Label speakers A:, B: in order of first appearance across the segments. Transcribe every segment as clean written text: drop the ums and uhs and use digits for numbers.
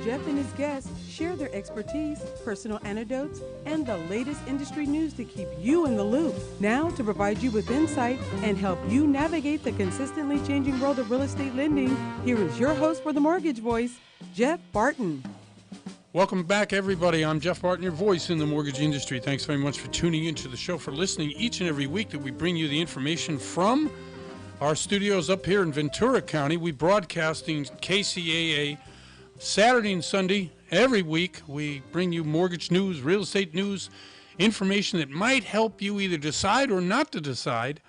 A: Jeff and his guests share their expertise, personal anecdotes, and the latest industry news to keep you in the loop. Now, to provide you with insight and help you navigate the consistently changing world of real estate lending, here is your host for the Mortgage Voice, Jeff Barton.
B: Welcome back, everybody. I'm Jeff Barton, your voice in the mortgage industry. Thanks very much for tuning into the show, for listening each and every week that we bring you the information from our studios up here in Ventura County. We broadcasting KCAA Saturday and Sunday every week. We bring you mortgage news, real estate news, information that might help you either decide or not to decide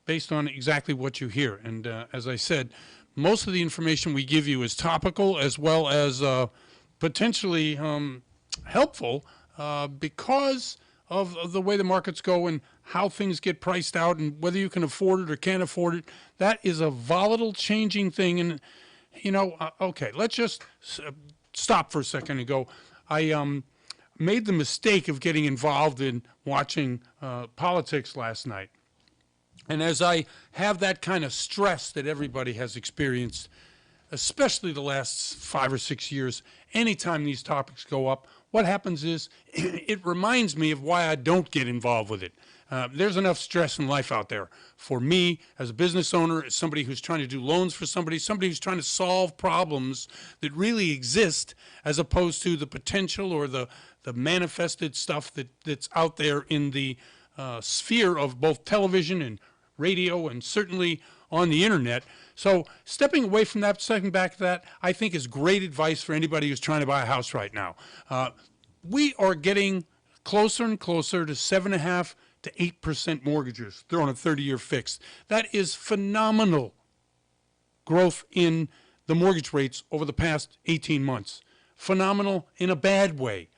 B: based on exactly what you hear. And as I said, most of the information we give you is topical as well as potentially helpful because of the way the markets go and how things get priced out and whether you can afford it or can't afford it. That is a volatile, changing thing. And, you know, okay, let's just stop for a second and go. I made the mistake of getting involved in watching politics last night. And as I have that kind of stress that everybody has experienced, especially the last 5 or 6 years, anytime these topics go up, what happens is it reminds me of why I don't get involved with it. There's enough stress in life out there for me as a business owner, as somebody who's trying to do loans for somebody who's trying to solve problems that really exist, as opposed to the potential or the manifested stuff that's out there in the sphere of both television and radio and certainly on the internet. So stepping away from that, stepping back to that, I think is great advice for anybody who's trying to buy a house right now. We are getting closer and closer to 7.5% to 8% mortgages. They're on a 30-year fixed. That is phenomenal growth in the mortgage rates over the past 18 months. Phenomenal in a bad way.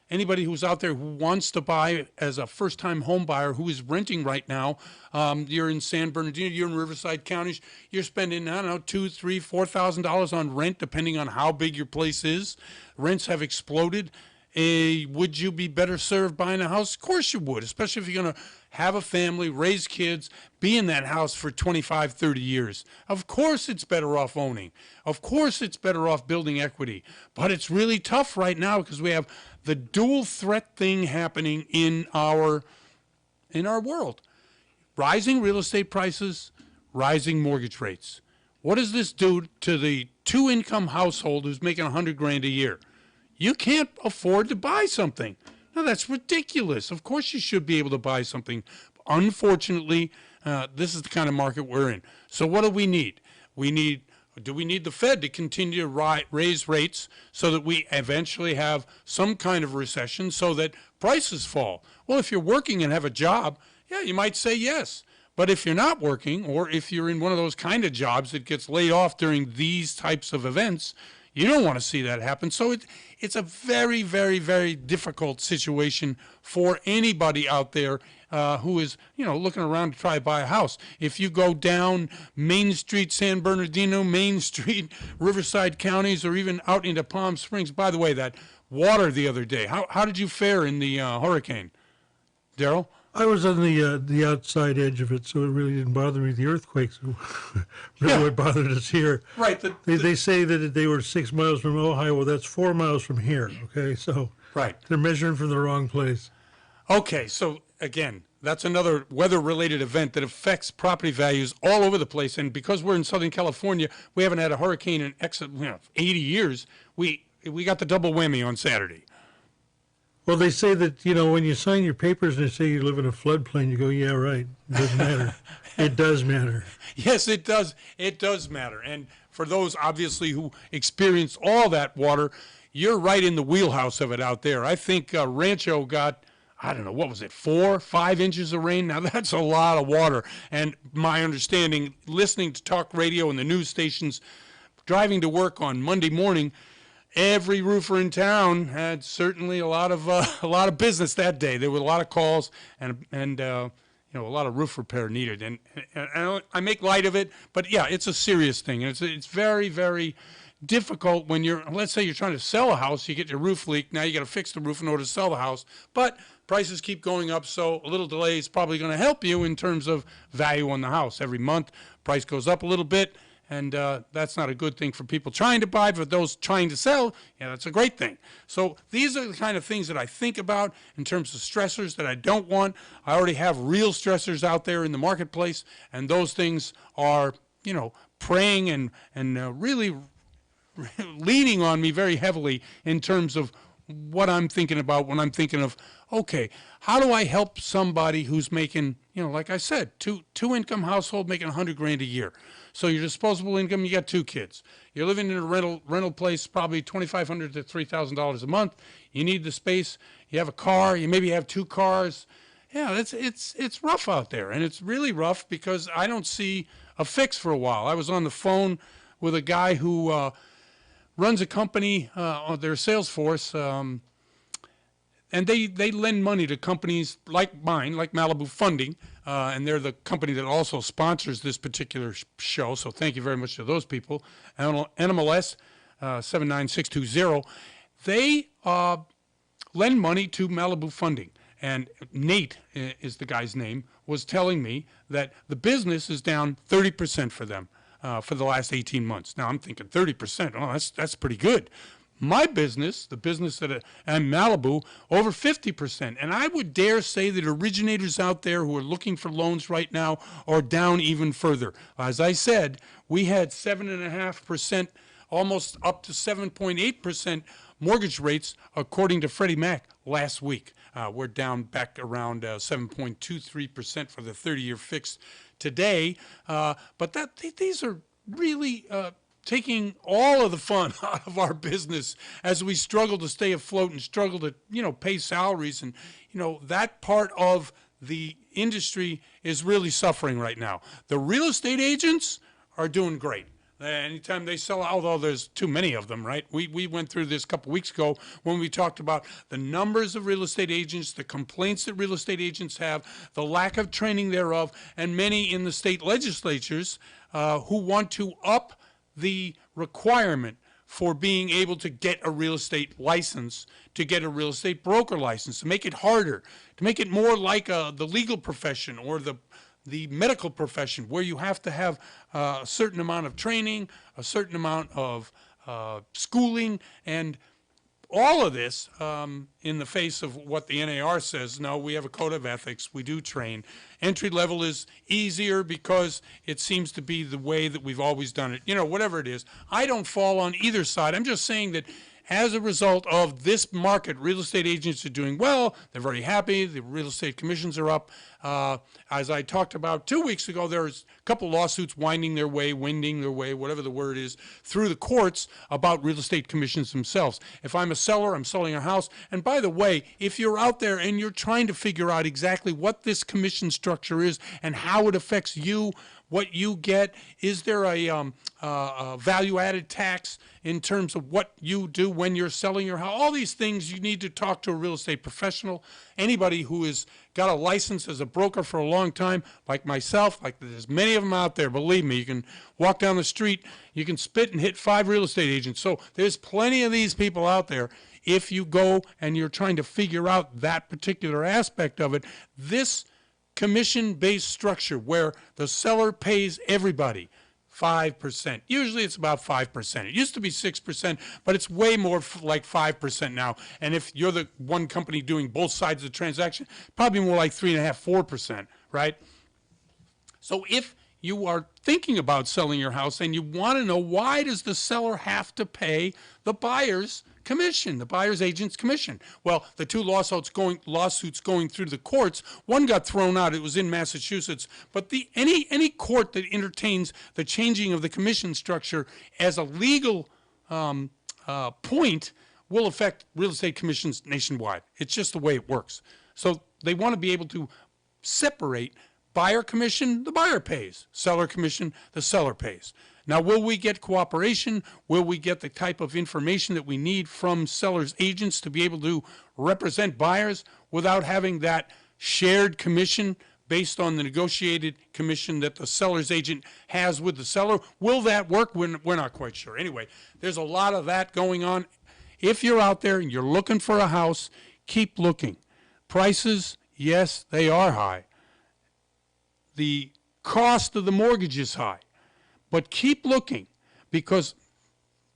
B: Anybody who's out there who wants to buy as a first-time home buyer who is renting right now, you're in San Bernardino, you're in Riverside counties, you're spending, I don't know, $2,000, $3,000, $4,000 on rent, depending on how big your place is. Rents have exploded. Would you be better served buying a house? Of course you would, especially if you're going to have a family, raise kids, be in that house for 25, 30 years. Of course it's better off owning. Of course it's better off building equity. But it's really tough right now because we have the dual threat thing happening in our world. Rising real estate prices, rising mortgage rates. What does this do to the two-income household who's making $100,000 a year? You can't afford to buy something. Now, that's ridiculous. Of course you should be able to buy something. Unfortunately, this is the kind of market we're in. So what do we need? Do we need the Fed to continue to raise rates so that we eventually have some kind of recession so that prices fall? Well, if you're working and have a job, yeah, you might say yes. But if you're not working, or if you're in one of those kind of jobs that gets laid off during these types of events, you don't want to see that happen. So it's a very, very, very difficult situation for anybody out there who is, looking around to try to buy a house. If you go down Main Street, San Bernardino, Main Street, Riverside counties, or even out into Palm Springs. By the way, that water the other day, how did you fare in the hurricane, Daryl?
C: I was on the outside edge of it, so it really didn't bother me. The earthquakes really what bothered us here.
B: Right.
C: They say that they were 6 miles from Ohio. Well, that's 4 miles from here, okay? So
B: right.
C: They're measuring from the wrong place.
B: Okay, so again, that's another weather-related event that affects property values all over the place. And because we're in Southern California, we haven't had a hurricane in 80 years. We got the double whammy on Saturday.
C: Well, they say that, when you sign your papers and they say you live in a floodplain, you go, yeah, right. It doesn't matter. It does matter.
B: Yes, it does. It does matter. And for those, obviously, who experienced all that water, you're right in the wheelhouse of it out there. I think Rancho got, I don't know, what was it, 4, 5 inches of rain? Now, that's a lot of water. And my understanding, listening to talk radio and the news stations, driving to work on Monday morning, every roofer in town had certainly a lot of business that day. There were a lot of calls and a lot of roof repair needed. And I make light of it, but yeah, it's a serious thing. And it's very, very difficult when let's say you're trying to sell a house, you get your roof leak. Now you got to fix the roof in order to sell the house. But prices keep going up, so a little delay is probably going to help you in terms of value on the house. Every month, price goes up a little bit. and that's not a good thing for people trying to buy. For those trying to sell, yeah, that's a great thing. So these are the kind of things that I think about in terms of stressors that I don't want. I already have real stressors out there in the marketplace, and those things are, praying and really leaning on me very heavily in terms of what I'm thinking about when I'm thinking of, okay, how do I help somebody who's making, like I said, two income household making $100,000 a year. So your disposable income, you got 2 kids. You're living in a rental place, probably $2,500 to $3,000 a month. You need the space. You have a car. You maybe have 2 cars. Yeah, it's rough out there, and it's really rough because I don't see a fix for a while. I was on the phone with a guy who runs a company on their sales force, and they lend money to companies like mine, like Malibu Funding, and they're the company that also sponsors this particular show, so thank you very much to those people. NMLS 79620, they lend money to Malibu Funding, and Nate is the guy's name, was telling me that the business is down 30% for them. For the last 18 months. Now I'm thinking 30%. Oh, that's pretty good. My business, the business that I'm Malibu, over 50%. And I would dare say that originators out there who are looking for loans right now are down even further. As I said, we had 7.5%, almost up to 7.8% mortgage rates, according to Freddie Mac, last week. We're down back around 7.23% for the 30-year fixed today. But these are really taking all of the fun out of our business as we struggle to stay afloat and struggle to, pay salaries. And, that part of the industry is really suffering right now. The real estate agents are doing great. Anytime they sell, although there's too many of them, right? We went through this a couple weeks ago when we talked about the numbers of real estate agents, the complaints that real estate agents have, the lack of training thereof, and many in the state legislatures who want to up the requirement for being able to get a real estate license, to get a real estate broker license, to make it harder, to make it more like the legal profession or the medical profession, where you have to have a certain amount of training, a certain amount of schooling, and all of this in the face of what the NAR says. No, we have a code of ethics. We do train. Entry level is easier because it seems to be the way that we've always done it. Whatever it is. I don't fall on either side. I'm just saying that as a result of this market, real estate agents are doing well. They're very happy. The real estate commissions are up. As I talked about 2 weeks ago, there's a couple lawsuits winding their way, whatever the word is, through the courts about real estate commissions themselves. If I'm a seller, I'm selling a house. And by the way, if you're out there and you're trying to figure out exactly what this commission structure is and how it affects you, what you get, is there a value-added tax in terms of what you do when you're selling your house? All these things, you need to talk to a real estate professional. Anybody who has got a license as a broker for a long time, like myself, like there's many of them out there, believe me. You can walk down the street, you can spit and hit 5 real estate agents. So there's plenty of these people out there. If you go and you're trying to figure out that particular aspect of it, this commission-based structure where the seller pays everybody 5%. Usually it's about 5%. It used to be 6%, but it's way more like 5% now. And if you're the one company doing both sides of the transaction, probably more like 3.5%, 4%, right? So if you are thinking about selling your house and you want to know, why does the seller have to pay the buyer's commission, the buyer's agent's commission? Well, the 2 lawsuits going through the courts, one got thrown out. It was in Massachusetts. But any court that entertains the changing of the commission structure as a legal point will affect real estate commissions nationwide. It's just the way it works. So they want to be able to separate buyer commission, the buyer pays. Seller commission, the seller pays. Now, will we get cooperation? Will we get the type of information that we need from sellers' agents to be able to represent buyers without having that shared commission based on the negotiated commission that the seller's agent has with the seller? Will that work? We're not quite sure. Anyway, there's a lot of that going on. If you're out there and you're looking for a house, keep looking. Prices, yes, they are high. The cost of the mortgage is high. But keep looking, because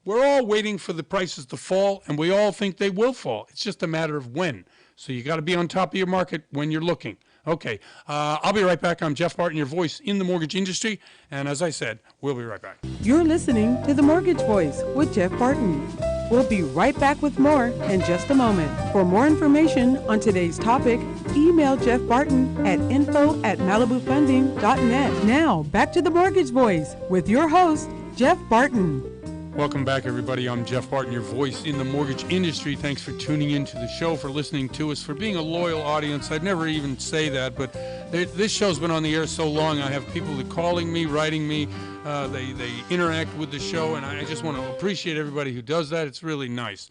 B: we're all waiting for the prices to fall, and we all think they will fall. It's just a matter of when. So you got to be on top of your market when you're looking. Okay, I'll be right back. I'm Jeff Barton, your voice in the mortgage industry. And as I said, we'll be right back.
A: You're listening to The Mortgage Voice with Jeff Barton. We'll be right back with more in just a moment. For more information on today's topic, email Jeff Barton at info@malibufunding.net. Now, back to The Mortgage Voice with your host, Jeff Barton.
B: Welcome back, everybody. I'm Jeff Barton, your voice in the mortgage industry. Thanks for tuning in to the show, for listening to us, for being a loyal audience. I'd never even say that, but this show's been on the air so long. I have people that calling me, writing me. They interact with the show, and I just want to appreciate everybody who does that. It's really nice.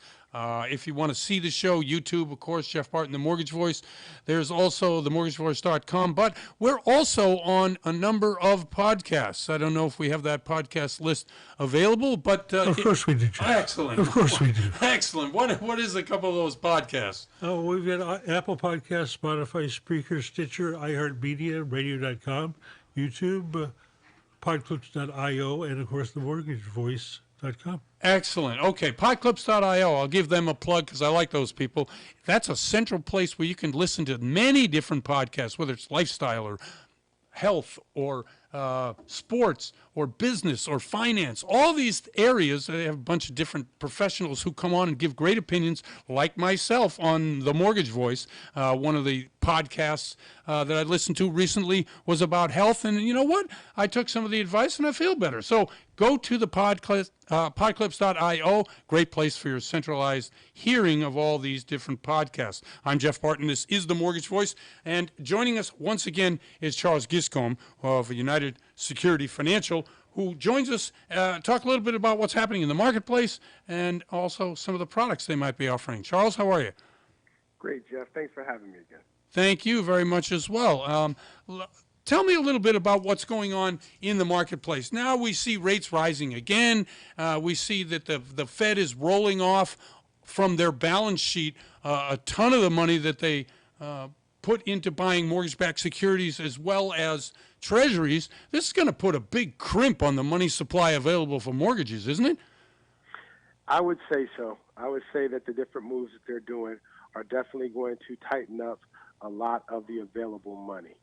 B: If you want to see the show, YouTube, of course, Jeff Barton, The Mortgage Voice. There's also themortgagevoice.com, but we're also on a number of podcasts. I don't know if we have that podcast list available, but...
C: of course we do, Jeff.
B: Excellent.
C: Of course we do.
B: Excellent. What is a couple of those podcasts?
C: Oh, we've got Apple Podcasts, Spotify, Spreaker, Stitcher, iHeartMedia, Radio.com, YouTube, podclips.io, and, of course, themortgagevoice.com.
B: Excellent. Okay, podclips.io. I'll give them a plug because I like those people. That's a central place where you can listen to many different podcasts, whether it's lifestyle or health or sports or business or finance. All these areas, they have a bunch of different professionals who come on and give great opinions, like myself on The Mortgage Voice. One of the podcasts that I listened to recently was about health, and you know what? I took some of the advice and I feel better. So go to the podclips.io. Great place for your centralized hearing of all these different podcasts. I'm Jeff Barton. This is The Mortgage Voice. And joining us once again is Charles Giscombe of United Security Financial, who joins us, talk a little bit about what's happening in the marketplace and also some of the products they might be offering. Charles, how are you?
D: Great, Jeff. Thanks for having me again.
B: Thank you very much as well. Tell me a little bit about what's going on in the marketplace. Now we see rates rising again. We see that the Fed is rolling off from their balance sheet a ton of the money that they put into buying mortgage-backed securities as well as treasuries. This is going to put a big crimp on the money supply available for mortgages, isn't it?
D: I would say so. I would say that the different moves that they're doing are definitely going to tighten up a lot of the available money.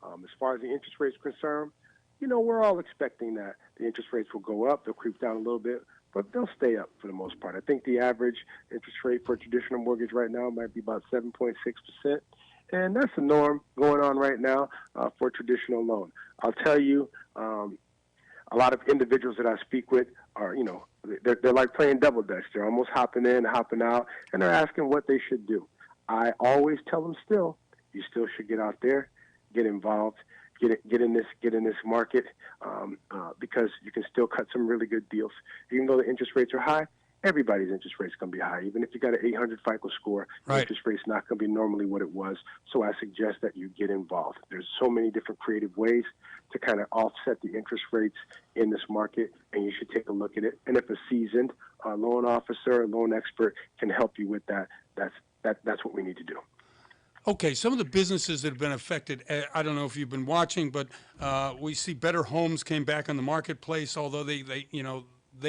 D: As far as the interest rates are concerned, you know, we're all expecting that the interest rates will go up. They'll creep down a little bit, but they'll stay up for the most part. I think the average interest rate for a traditional mortgage right now might be about 7.6%. And that's the norm going on right now for a traditional loan. I'll tell you, a lot of individuals that I speak with are, you know, they're like playing double dutch. They're almost hopping in, hopping out, and they're asking what they should do. I always tell them you still should get out there, get involved, get in this market because you can still cut some really good deals. Even though the interest rates are high, everybody's interest rate's going to be high. Even if you got an 800 FICO score,
B: right,
D: the interest rate's not going to be normally what it was. So I suggest that you get involved. There's so many different creative ways to kind of offset the interest rates in this market, and you should take a look at it. And if a seasoned loan officer, a loan expert can help you with that, that's what we need to do.
B: Okay, some of the businesses that have been affected, I don't know if you've been watching, but we see Better Homes came back on the marketplace, although they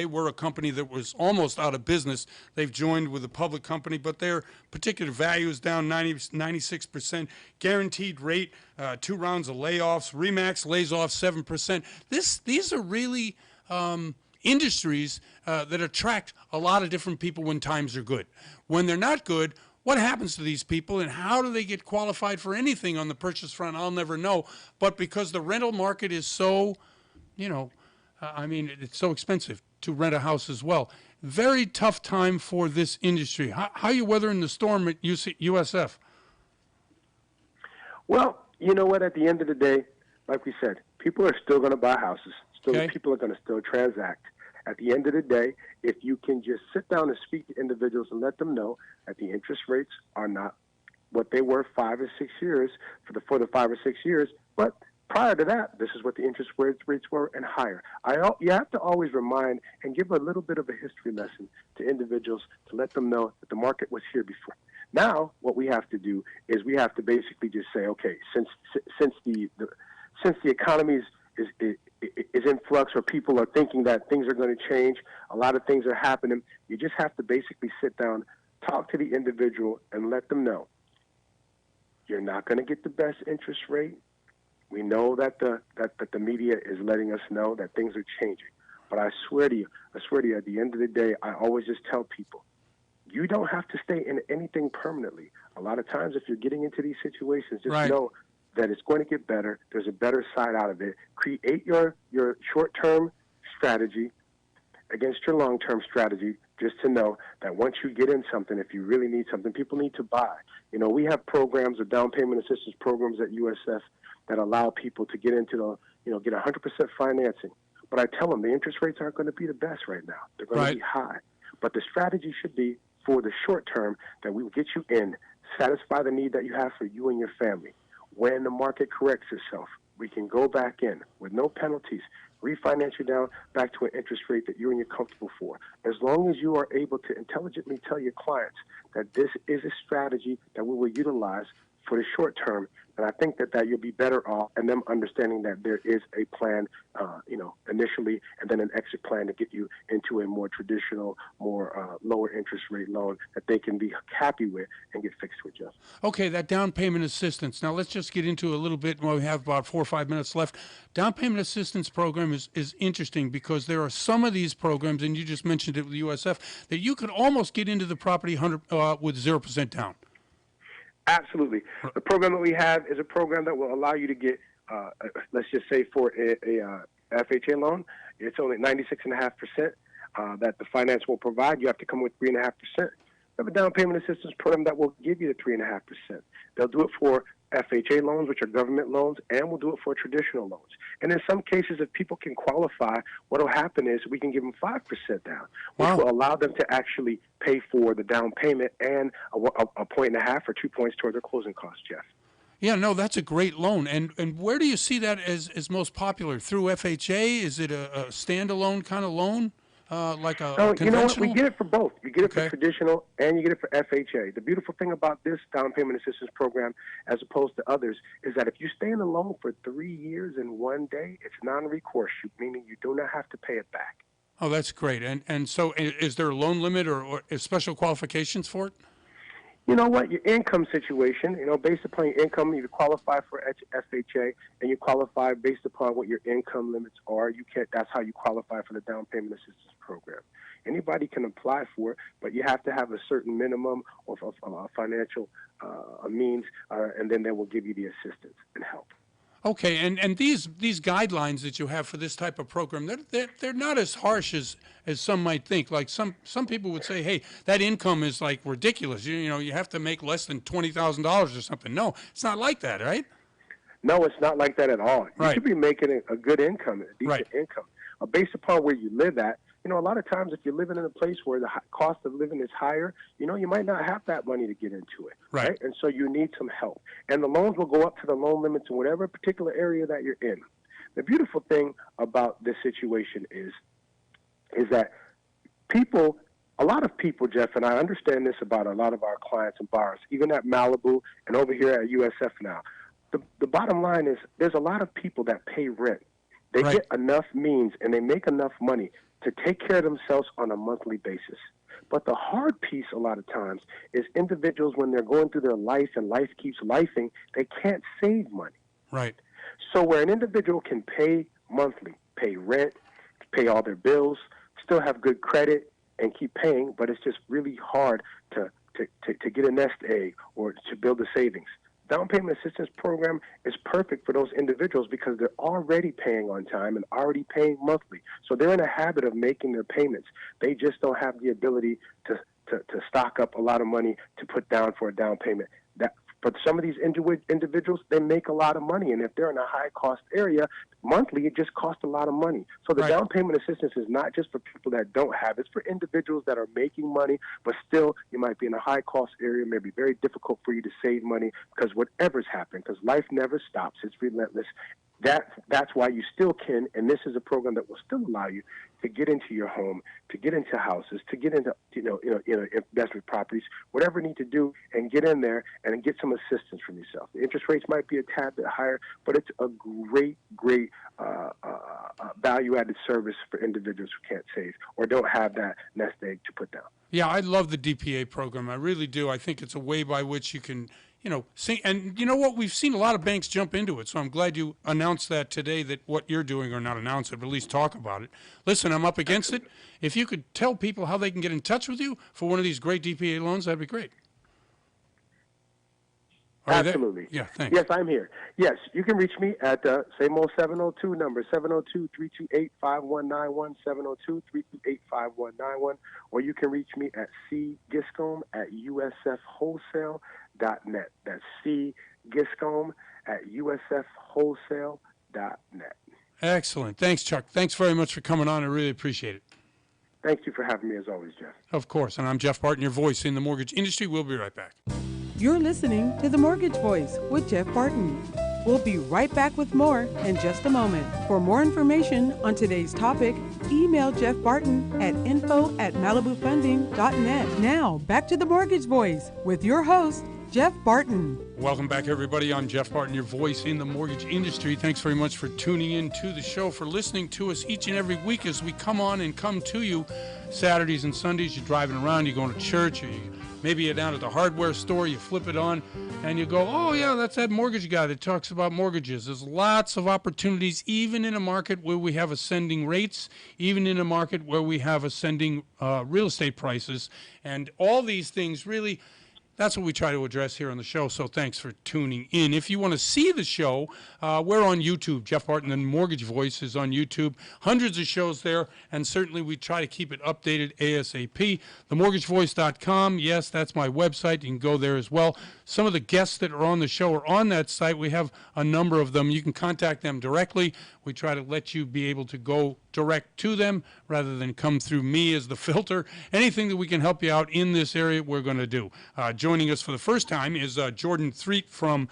B: were a company that was almost out of business. They've joined with a public company, but their particular value is down 96%. Guaranteed rate, 2 rounds of layoffs. RE/MAX lays off 7%. These are really industries that attract a lot of different people when times are good. When they're not good, what happens to these people and how do they get qualified for anything on the purchase front? I'll never know. But because the rental market is so, it's so expensive to rent a house as well. Very tough time for this industry. How are you weathering the storm at USF?
D: Well, you know what? At the end of the day, like we said, people are still going to buy houses.
B: Okay.
D: People are going to still transact. At the end of the day, if you can just sit down and speak to individuals and let them know that the interest rates are not what they were 5 or 6 years for the 5 or 6 years, but prior to that, this is what the interest rates were and higher. You have to always remind and give a little bit of a history lesson to individuals to let them know that the market was here before. Now, what we have to do is we have to basically just say, okay, since the economy is in flux, or people are thinking that things are going to change. A lot of things are happening. You just have to basically sit down, talk to the individual, and let them know you're not going to get the best interest rate. We know that the media is letting us know that things are changing. But I swear to you, at the end of the day, I always just tell people, you don't have to stay in anything permanently. A lot of times, if you're getting into these situations, just know that it's going to get better. There's a better side out of it. Create your short-term strategy against your long-term strategy, just to know that once you get in something, if you really need something, people need to buy. You know, we have programs or down payment assistance programs at USF that allow people to get into get 100% financing. But I tell them the interest rates aren't going to be the best right now. They're going to be high. But the strategy should be for the short term that we will get you in, satisfy the need that you have for you and your family. When the market corrects itself, we can go back in with no penalties, refinance you down back to an interest rate that you and you're comfortable for. As long as you are able to intelligently tell your clients that this is a strategy that we will utilize for the short term, and I think that you'll be better off, and them understanding that there is a plan, initially, and then an exit plan to get you into a more traditional, more lower interest rate loan that they can be happy with and get fixed with, Jeff.
B: Okay, that down payment assistance. Now let's just get into a little bit. We have about 4 or 5 minutes left. Down payment assistance program is interesting because there are some of these programs, and you just mentioned it with USF, that you could almost get into the property with 0% down.
D: Absolutely. The program that we have is a program that will allow you to get, let's just say for a FHA loan, it's only 96.5% that the finance will provide. You have to come with 3.5%. We have a down payment assistance program that will give you the 3.5%. They'll do it for FHA loans, which are government loans, and we'll do it for traditional loans. And in some cases, if people can qualify, what will happen is we can give them 5% down, which will allow them to actually pay for the down payment and a 1.5 or 2 points toward their closing costs, Jeff.
B: Yeah, no, that's a great loan. And where do you see that as most popular? Through FHA? Is it a standalone kind of loan? Like a conventional?
D: You know what? We get it for both. You get it for traditional and you get it for FHA. The beautiful thing about this down payment assistance program, as opposed to others, is that if you stay in a loan for 3 years and 1 day, it's non-recourse, meaning you do not have to pay it back.
B: Oh, that's great. And so is there a loan limit or special qualifications for it?
D: You know what? Your income situation, based upon your income, you qualify for FHA, and you qualify based upon what your income limits are. That's how you qualify for the down payment assistance program. Anybody can apply for it, but you have to have a certain minimum of financial means, and then they will give you the assistance and help.
B: Okay, and these guidelines that you have for this type of program, they're not as harsh as some might think. Like some people would say, hey, that income is like ridiculous. You have to make less than $20,000 or something. No, it's not like that, right?
D: No, it's not like that at all. You should be making a good income, a decent income, based upon where you live at. A lot of times if you're living in a place where the cost of living is higher, you might not have that money to get into it, right? And so you need some help. And the loans will go up to the loan limits in whatever particular area that you're in. The beautiful thing about this situation is that a lot of people, Jeff, and I understand this about a lot of our clients and borrowers, even at Malibu and over here at USF now, the bottom line is there's a lot of people that pay rent. They get enough means and they make enough money to take care of themselves on a monthly basis. But the hard piece a lot of times is individuals, when they're going through their life and life keeps lifing, they can't save money.
B: Right.
D: So where an individual can pay monthly, pay rent, pay all their bills, still have good credit and keep paying, but it's just really hard to get a nest egg or to build the savings. Down payment assistance program is perfect for those individuals because they're already paying on time and already paying monthly. So they're in a habit of making their payments. They just don't have the ability to stock up a lot of money to put down for a down payment. But some of these individuals, they make a lot of money. And if they're in a high-cost area, monthly, it just costs a lot of money. So the down payment assistance is not just for people that don't have it. It's for individuals that are making money, but still you might be in a high-cost area. It may be very difficult for you to save money because whatever's happened, because life never stops. It's relentless. That's why you still can, and this is a program that will still allow you to get into your home, to get into houses, to get into investment properties, whatever you need to do, and get in there and get some assistance from yourself. The interest rates might be a tad bit higher, but it's a great value-added service for individuals who can't save or don't have that nest egg to put down.
B: Yeah, I love the DPA program. I really do. I think it's a way by which you can, see. And you know what? We've seen a lot of banks jump into it. So I'm glad you announced that today, that what you're doing, or not announce it, but at least talk about it. Listen, I'm up against it. If you could tell people how they can get in touch with you for one of these great DPA loans, that'd be great.
D: Absolutely.
B: Yeah, thanks.
D: Yes, I'm here. Yes, you can reach me at the same old 702 number, 702-328-5191, 702-328-5191, or you can reach me at cgiscombe@usfwholesale.net. That's cgiscombe@usfwholesale.net.
B: Excellent. Thanks, Chuck. Thanks very much for coming on. I really appreciate it.
D: Thank you for having me, as always, Jeff.
B: Of course. And I'm Jeff Barton, your voice in the mortgage industry. We'll be right back.
A: You're listening to The Mortgage Voice with Jeff Barton. We'll be right back with more in just a moment. For more information on today's topic, email Jeff Barton at info@malibufunding.net. Now, back to The Mortgage Voice with your host, Jeff Barton.
B: Welcome back, everybody. I'm Jeff Barton, your voice in the mortgage industry. Thanks very much for tuning in to the show, for listening to us each and every week as we come on and come to you Saturdays and Sundays. You're driving around, you're going to church, or maybe you're down at the hardware store, you flip it on, and you go, oh, yeah, that's that mortgage guy that talks about mortgages. There's lots of opportunities, even in a market where we have ascending rates, even in a market where we have ascending real estate prices, and all these things really. That's what we try to address here on the show, so thanks for tuning in. If you want to see the show, we're on YouTube. Jeff Barton, the Mortgage Voice, is on YouTube. Hundreds of shows there, and certainly we try to keep it updated ASAP. TheMortgageVoice.com, yes, that's my website. You can go there as well. Some of the guests that are on the show are on that site. We have a number of them. You can contact them directly. We try to let you be able to go direct to them rather than come through me as the filter. Anything that we can help you out in this area, we're going to do. Joining us for the first time is Jordan Threet from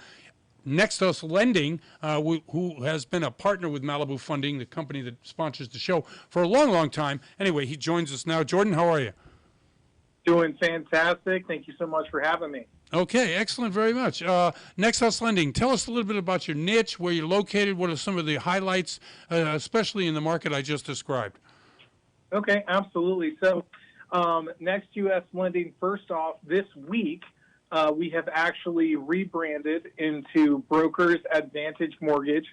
B: Next Us Lending, who has been a partner with Malibu Funding, the company that sponsors the show, for a long, long time. Anyway, he joins us now. Jordan, how are you?
E: Doing fantastic. Thank you so much for having me.
B: Okay, excellent, very much. Next House Lending, tell us a little bit about your niche, where you're located, what are some of the highlights, especially in the market I just described.
E: Okay, absolutely. So Next US Lending, first off, this week we have actually rebranded into Brokers Advantage Mortgage.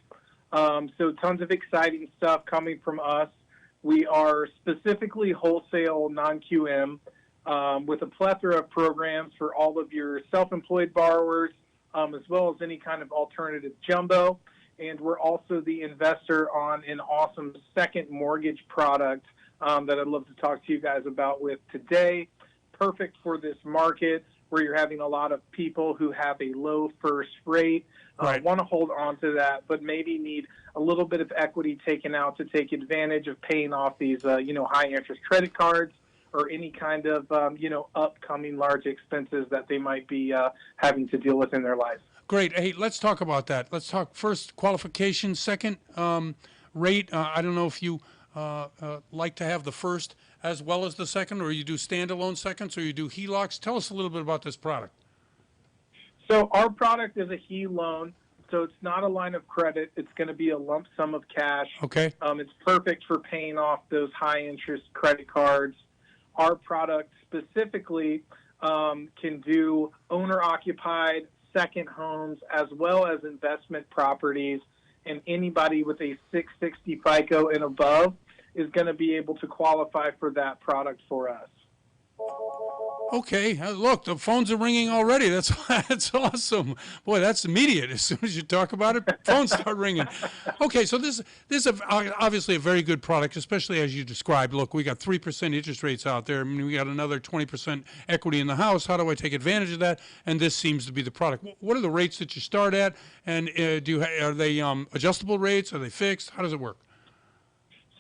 E: So tons of exciting stuff coming from us. We are specifically wholesale non-QM. With a plethora of programs for all of your self-employed borrowers, as well as any kind of alternative jumbo. And we're also the investor on an awesome second mortgage product that I'd love to talk to you guys about with today. Perfect for this market where you're having a lot of people who have a low first rate, want to hold on to that, but maybe need a little bit of equity taken out to take advantage of paying off these, high interest credit cards, or any kind of, upcoming large expenses that they might be having to deal with in their life.
B: Great. Hey, let's talk about that. Let's talk first qualification, second rate. I don't know if you like to have the first as well as the second, or you do standalone seconds, or you do HELOCs. Tell us a little bit about this product.
E: So our product is a HE loan. So it's not a line of credit. It's going to be a lump sum of cash.
B: Okay.
E: It's perfect for paying off those high interest credit cards. Our product specifically can do owner-occupied second homes as well as investment properties, and anybody with a 660 FICO and above is going to be able to qualify for that product for us.
B: Okay, look, the phones are ringing already. That's awesome. Boy, that's immediate. As soon as you talk about it, phones start ringing. Okay, so this is obviously a very good product, especially as you described. Look, we got 3% interest rates out there. I mean, we got another 20% equity in the house. How do I take advantage of that? And this seems to be the product. What are the rates that you start at? And are they adjustable rates? Are they fixed? How does it work?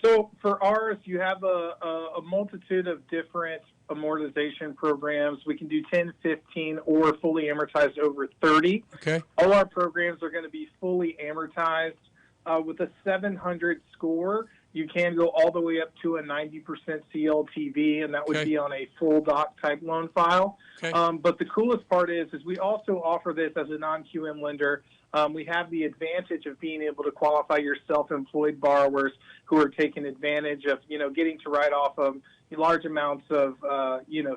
E: So for ours, you have a multitude of different amortization programs. We can do 10, 15, or fully amortized over 30.
B: Okay.
E: All our programs are going to be fully amortized. with a 700 score, you can go all the way up to a 90% CLTV, and that would be on a full doc type loan file.
B: Okay.
E: But the coolest part is we also offer this as a non-QM lender. We have the advantage of being able to qualify your self-employed borrowers who are taking advantage of, getting to write off large amounts of,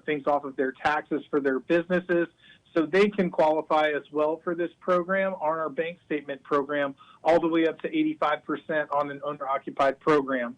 E: things off of their taxes for their businesses. So they can qualify as well for this program on our bank statement program, all the way up to 85% on an owner-occupied program.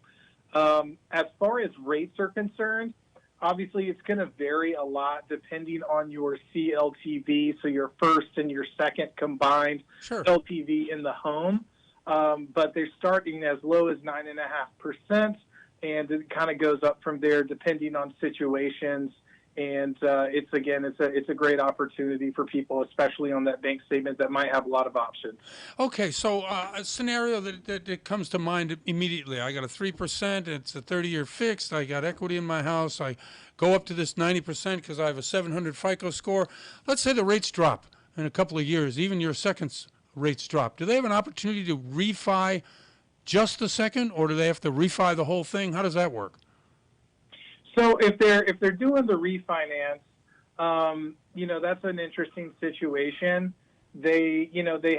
E: As far as rates are concerned, obviously it's going to vary a lot depending on your CLTV, so your first and your second combined LTV in the home. But they're starting as low as 9.5%, and it kind of goes up from there depending on situations. And it's a great opportunity for people, especially on that bank statement that might have a lot of options.
B: Okay, so a scenario that comes to mind immediately. I got a 3%, it's a 30-year fixed, I got equity in my house, I go up to this 90% because I have a 700 FICO score. Let's say the rates drop in a couple of years, even your second's rates drop. Do they have an opportunity to refi just the second, or do they have to refi the whole thing? How does that work?
E: So if they're doing the refinance, that's an interesting situation. They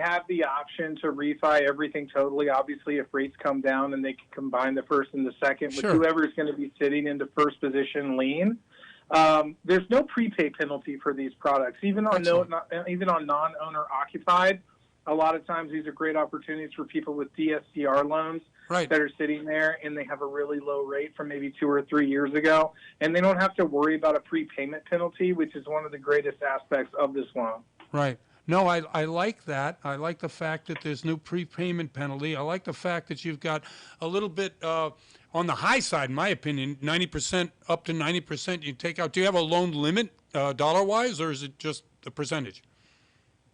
E: have the option to refi everything totally. Obviously, if rates come down, and they can combine the first and the second with whoever is going to be sitting in the first position lien. There's no prepay penalty for these products, even on non-owner occupied. A lot of times, these are great opportunities for people with DSCR loans that are sitting there, and they have a really low rate from maybe 2 or 3 years ago, and they don't have to worry about a prepayment penalty, which is one of the greatest aspects of this loan.
B: Right. No, I like that. I like the fact that there's no prepayment penalty. I like the fact that you've got a little bit on the high side, in my opinion, 90% up to 90% you take out. Do you have a loan limit dollar-wise, or is it just the percentage?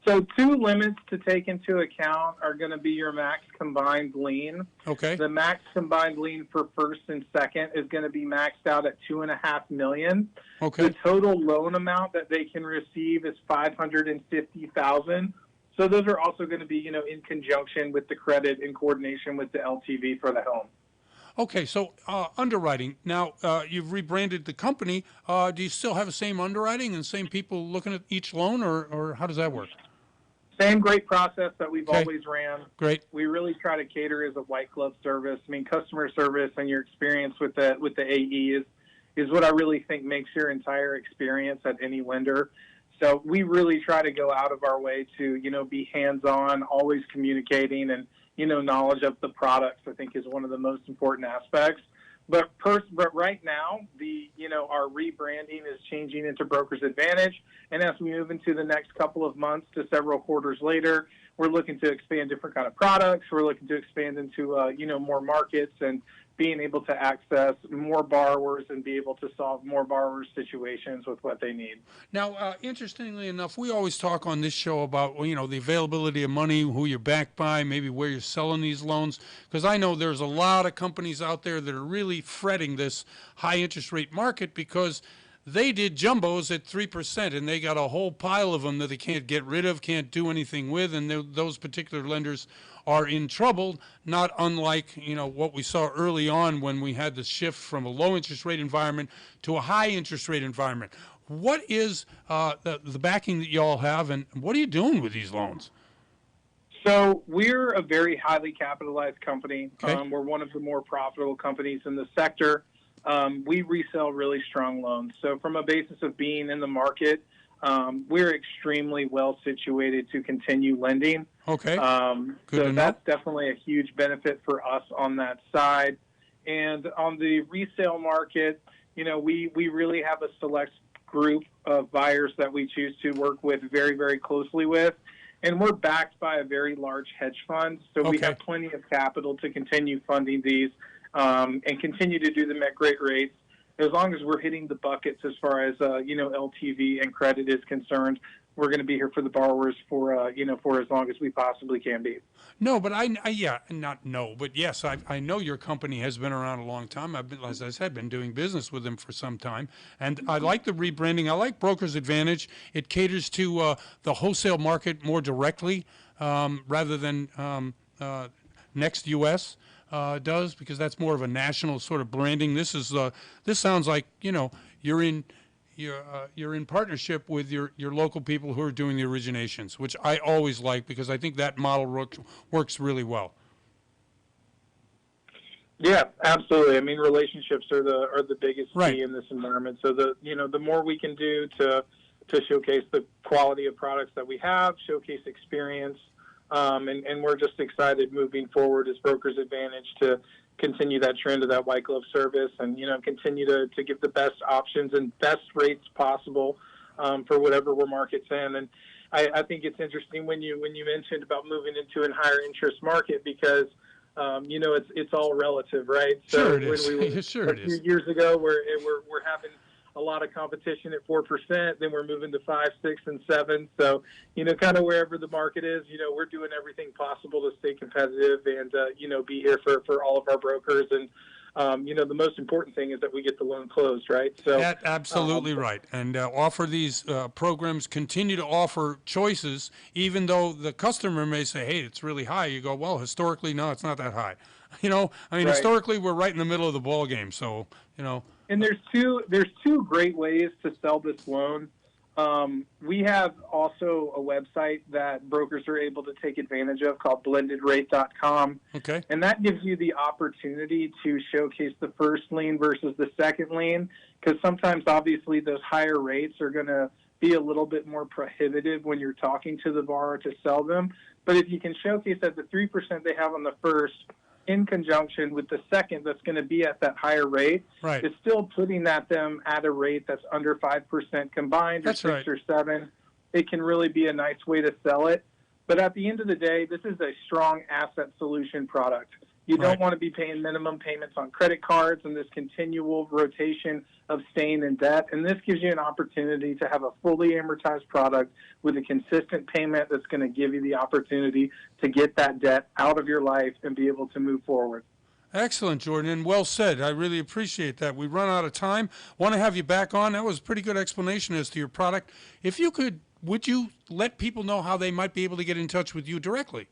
E: So 2 limits to take into account are going to be your max combined lien.
B: Okay.
E: The max combined lien for first and second is going to be maxed out at $2.5 million.
B: Okay.
E: The total loan amount that they can receive is $550,000. So those are also going to be, in conjunction with the credit in coordination with the LTV for the home.
B: Okay, so underwriting. Now, you've rebranded the company. Do you still have the same underwriting and same people looking at each loan, or how does that work?
E: Same great process that we've always ran.
B: Great.
E: We really try to cater as a white glove service. I mean, customer service and your experience with the AE is what I really think makes your entire experience at any lender. So we really try to go out of our way to, be hands-on, always communicating, and, knowledge of the products, I think, is one of the most important aspects. But right now, our rebranding is changing into Broker's Advantage. And as we move into the next couple of months to several quarters later, we're looking to expand different kind of products. We're looking to expand into, more markets and being able to access more borrowers and be able to solve more borrowers' situations with what they need.
B: Now, interestingly enough, we always talk on this show about, the availability of money, who you're backed by, maybe where you're selling these loans, because I know there's a lot of companies out there that are really fretting this high interest rate market because they did jumbos at 3%, and they got a whole pile of them that they can't get rid of, can't do anything with, and those particular lenders are in trouble, not unlike, what we saw early on when we had the shift from a low interest rate environment to a high interest rate environment. What is the backing that you all have, and what are you doing with these loans?
E: So we're a very highly capitalized company.
B: Okay.
E: We're one of the more profitable companies in the sector. We resell really strong loans. So from a basis of being in the market, we're extremely well situated to continue lending.
B: Okay.
E: So that's definitely a huge benefit for us on that side. And on the resale market, we really have a select group of buyers that we choose to work with very, very closely with. And we're backed by a very large hedge fund. So we have plenty of capital to continue funding these and continue to do them at great rates. As long as we're hitting the buckets as far as, LTV and credit is concerned, we're going to be here for the borrowers for as long as we possibly can be.
B: No, but yes, I know your company has been around a long time. I've been, as I said, been doing business with them for some time. And I like the rebranding. I like Broker's Advantage. It caters to the wholesale market more directly rather than Next US does, because that's more of a national sort of branding. This sounds like, you're in partnership with your local people who are doing the originations, which I always like, because I think that model works really well.
E: Yeah, absolutely. I mean, relationships are the biggest
B: Right.
E: key in this environment. So the more we can do to showcase the quality of products that we have, showcase experience, and we're just excited moving forward as Brokers Advantage to continue that trend of that white glove service, and continue to give the best options and best rates possible for whatever we're markets in. And I think it's interesting when you mentioned about moving into a higher interest market, because it's all relative, right?
B: Sure it
E: so
B: is.
E: when we were
B: Sure
E: a
B: it
E: few
B: is.
E: years ago, we're having a lot of competition at 4%. Then we're moving to 5, 6, and 7. So kind of wherever the market is, we're doing everything possible to stay competitive and be here for all of our brokers. And the most important thing is that we get the loan closed, right? So
B: That's absolutely right. And offer these programs, continue to offer choices, even though the customer may say, hey, it's really high. You go, well, historically, no, it's not that high.
E: Right.
B: Historically, we're right in the middle of the ball game. So,
E: And there's two great ways to sell this loan. We have also a website that brokers are able to take advantage of called blendedrate.com.
B: Okay.
E: And that gives you the opportunity to showcase the first lien versus the second lien, because sometimes, obviously, those higher rates are going to be a little bit more prohibitive when you're talking to the borrower to sell them. But if you can showcase that the 3% they have on the first, in conjunction with the second that's going to be at that higher rate,
B: Right.
E: it's still putting them at a rate that's under 5% combined, or
B: That's
E: 6
B: right.
E: or 7. It can really be a nice way to sell it. But at the end of the day, this is a strong asset solution product. You don't
B: Right.
E: want to be paying minimum payments on credit cards and this continual rotation of staying in debt. And this gives you an opportunity to have a fully amortized product with a consistent payment that's going to give you the opportunity to get that debt out of your life and be able to move forward.
B: Excellent, Jordan, and well said. I really appreciate that. We run out of time. Want to have you back on. That was a pretty good explanation as to your product. If you could, would you let people know how they might be able to get in touch with you directly?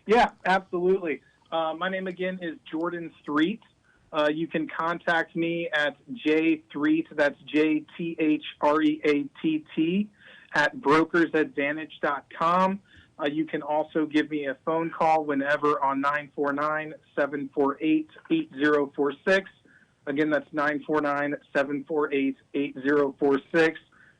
E: Yeah, absolutely. My name, again, is Jordan Threet. You can contact me at jthreet, that's JTHREATT, at brokersadvantage.com. You can also give me a phone call whenever on 949-748-8046. Again, that's 949-748-8046.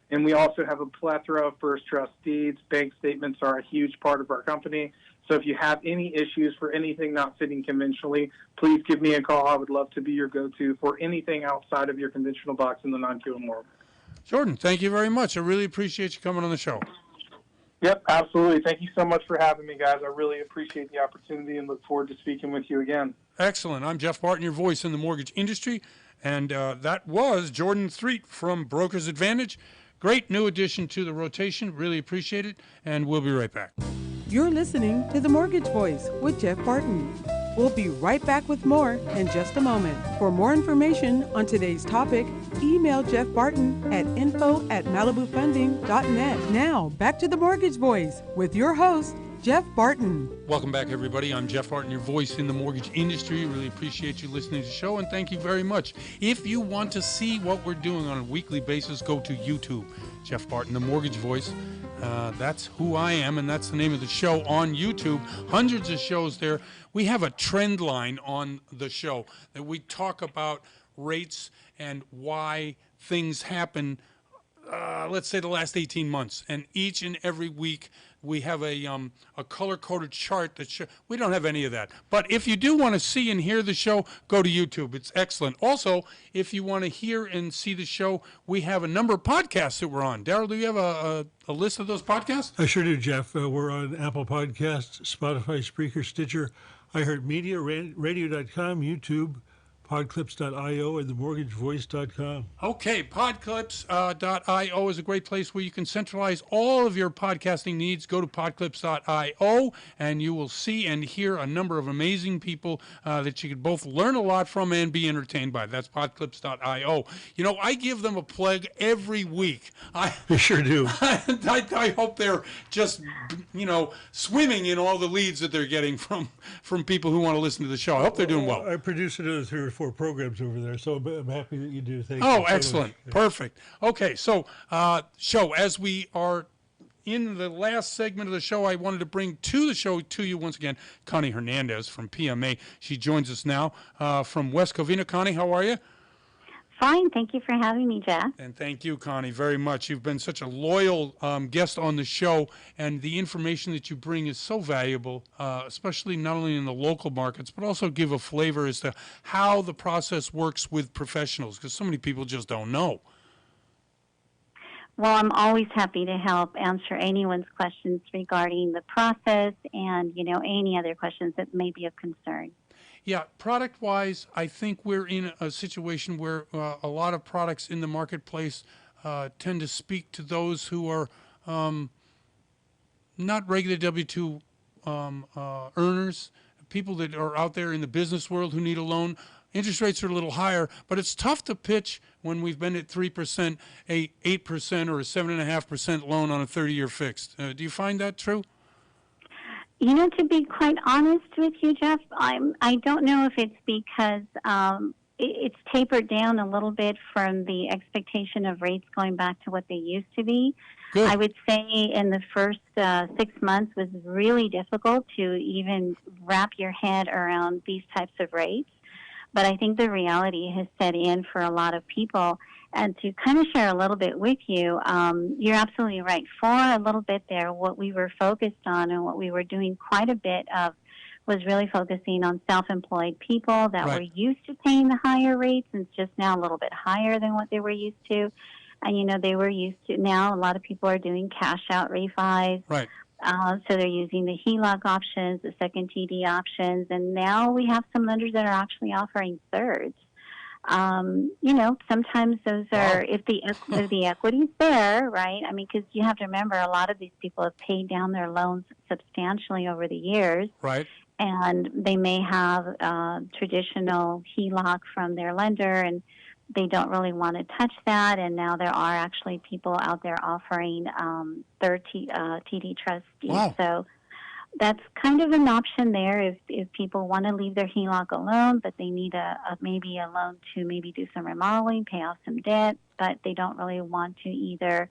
E: And we also have a plethora of first trust deeds. Bank statements are a huge part of our company. So if you have any issues for anything not fitting conventionally, please give me a call. I would love to be your go-to for anything outside of your conventional box in the non-QM world.
B: Jordan, thank you very much. I really appreciate you coming on the show.
E: Yep, absolutely. Thank you so much for having me, guys. I really appreciate the opportunity and look forward to speaking with you again.
B: Excellent. I'm Jeff Barton, your voice in the mortgage industry, and that was Jordan Threet from Brokers Advantage. Great new addition to the rotation. Really appreciate it, and we'll be right back.
A: You're listening to The Mortgage Voice with Jeff Barton. We'll be right back with more in just a moment. For more information on today's topic, email Jeff Barton at info@malibufunding.net. Now, back to The Mortgage Voice with your host, Jeff Barton.
B: Welcome back, everybody. I'm Jeff Barton, your voice in the mortgage industry. Really appreciate you listening to the show, and thank you very much. If you want to see what we're doing on a weekly basis, go to YouTube. Jeff Barton, the mortgage voice. That's who I am, and that's the name of the show on YouTube. Hundreds of shows there. We have a trend line on the show that we talk about rates and why things happen, let's say the last 18 months. And each and every week we have a color-coded chart that we don't have any of that. But if you do want to see and hear the show, go to YouTube. It's excellent. Also, if you want to hear and see the show, we have a number of podcasts that we're on. Daryl, do you have a list of those podcasts?
C: I sure do, Jeff. We're on Apple Podcasts, Spotify, Spreaker, Stitcher, iHeartMedia, Radio.com, YouTube, Podclips.io and themortgagevoice.com.
B: Okay, podclips.io is a great place where you can centralize all of your podcasting needs. Go to podclips.io and you will see and hear a number of amazing people that you can both learn a lot from and be entertained by. That's podclips.io. You know, I give them a plug every week.
C: You sure do.
B: I hope they're just, swimming in all the leads that they're getting from people who want to listen to the show. I hope they're doing well.
C: I produce another 3 or 4 programs over there, so I'm happy that you do. Thank you.
B: Oh,
C: so
B: excellent.
C: much.
B: Perfect. Okay, so show, as we are in the last segment of the show, I wanted to bring to the show to you once again Connie Hernandez from PMA. She joins us now from West Covina. Connie, how are you?
F: Fine. Thank you for having me, Jeff.
B: And thank you, Connie, very much. You've been such a loyal guest on the show, and the information that you bring is so valuable, especially not only in the local markets, but also give a flavor as to how the process works with professionals, because so many people just don't know.
F: Well, I'm always happy to help answer anyone's questions regarding the process and, any other questions that may be of concern.
B: Yeah, product-wise, I think we're in a situation where a lot of products in the marketplace tend to speak to those who are not regular W-2 earners, people that are out there in the business world who need a loan. Interest rates are a little higher, but it's tough to pitch when we've been at 3%, a 8% or a 7.5% loan on a 30-year fixed. Do you find that true?
F: To be quite honest with you, Jeff, I don't know if it's because it's tapered down a little bit from the expectation of rates going back to what they used to be.
B: Good.
F: I would say in the first 6 months was really difficult to even wrap your head around these types of rates. But I think the reality has set in for a lot of people. And to kind of share a little bit with you, you're absolutely right. For a little bit there, what we were focused on and what we were doing quite a bit of was really focusing on self-employed people that were used to paying the higher rates and it's just now a little bit higher than what they were used to. And, they were used to, now a lot of people are doing cash out refis.
B: Right.
F: So they're using the HELOC options, the second TD options, and now we have some lenders that are actually offering thirds. Sometimes those are, if the equity's there, right? I mean, because you have to remember, a lot of these people have paid down their loans substantially over the years.
B: Right.
F: And they may have traditional HELOC from their lender, and they don't really want to touch that. And now there are actually people out there offering third TD trustees.
B: Wow.
F: So that's kind of an option there if people want to leave their HELOC alone, but they need maybe a loan to maybe do some remodeling, pay off some debt, but they don't really want to either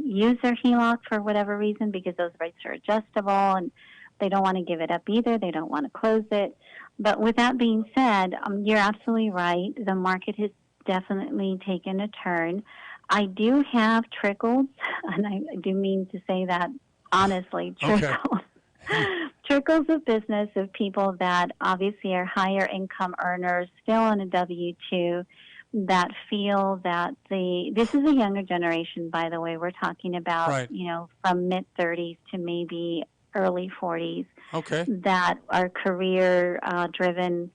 F: use their HELOC for whatever reason because those rates are adjustable and they don't want to give it up either. They don't want to close it. But with that being said, you're absolutely right. The market has definitely taken a turn. I do have trickles, and I do mean to say that honestly, trickles. Okay. Trickles of business of people that obviously are higher income earners, still on a W-2, that feel that this is a younger generation, by the way. We're talking about, from mid-30s to maybe early 40s.
B: Okay.
F: That are career-driven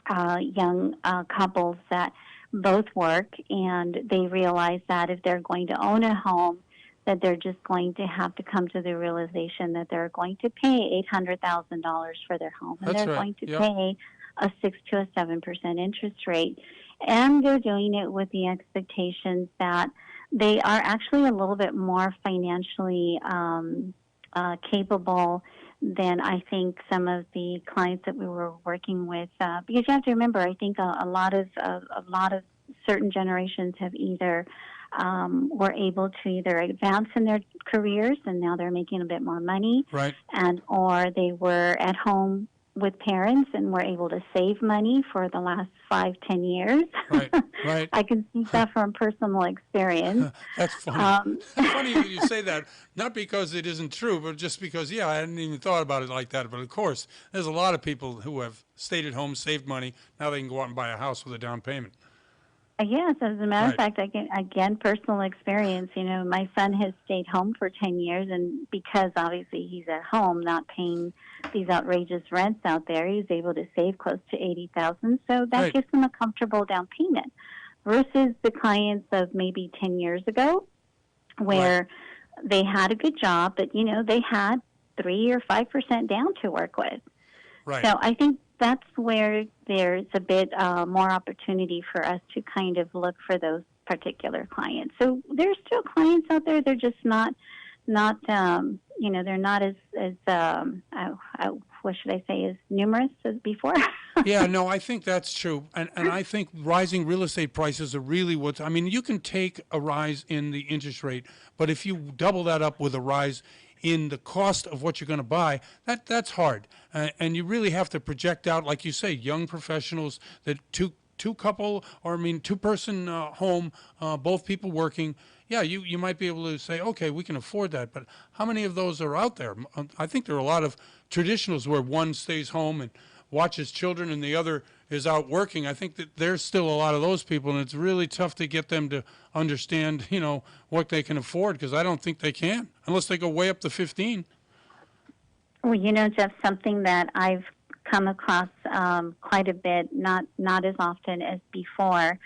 F: young couples that both work, and they realize that if they're going to own a home, that they're just going to have to come to the realization that they're going to pay $800,000 for their home, and they're going to pay a 6 to a 7% interest rate, and they're doing it with the expectations that they are actually a little bit more financially capable than I think some of the clients that we were working with. Because you have to remember, I think a lot of certain generations have either were able to either advance in their careers and now they're making a bit more money,
B: right?
F: And or they were at home with parents and were able to save money for the last 5-10 years.
B: Right.
F: I can see that from personal experience.
B: That's funny. Funny that you say that, not because it isn't true, but just because, I hadn't even thought about it like that. But of course, there's a lot of people who have stayed at home, saved money. Now they can go out and buy a house with a down payment.
F: Yes, as a matter of fact, again, personal experience. My son has stayed home for 10 years, and because obviously he's at home, not paying these outrageous rents out there, he's able to save close to $80,000. So that gives him a comfortable down payment. Versus the clients of maybe 10 years ago, where they had a good job, but they had 3 or 5% down to work with.
B: Right.
F: So I think that's where there's a bit more opportunity for us to kind of look for those particular clients. So there's still clients out there. They're just not they're not as what should I say, as numerous as before.
B: Yeah, no, I think that's true. And I think rising real estate prices are really you can take a rise in the interest rate, but if you double that up with a rise in the cost of what you're going to buy, that's hard. And you really have to project out, like you say, young professionals, that two-person home, both people working. Yeah, you might be able to say, okay, we can afford that. But how many of those are out there? I think there are a lot of traditionals where one stays home and watches children and the other is out working. I think that there's still a lot of those people, and it's really tough to get them to understand, what they can afford, because I don't think they can, unless they go way up to 15.
F: Well, Jeff, something that I've come across quite a bit, not as often as before,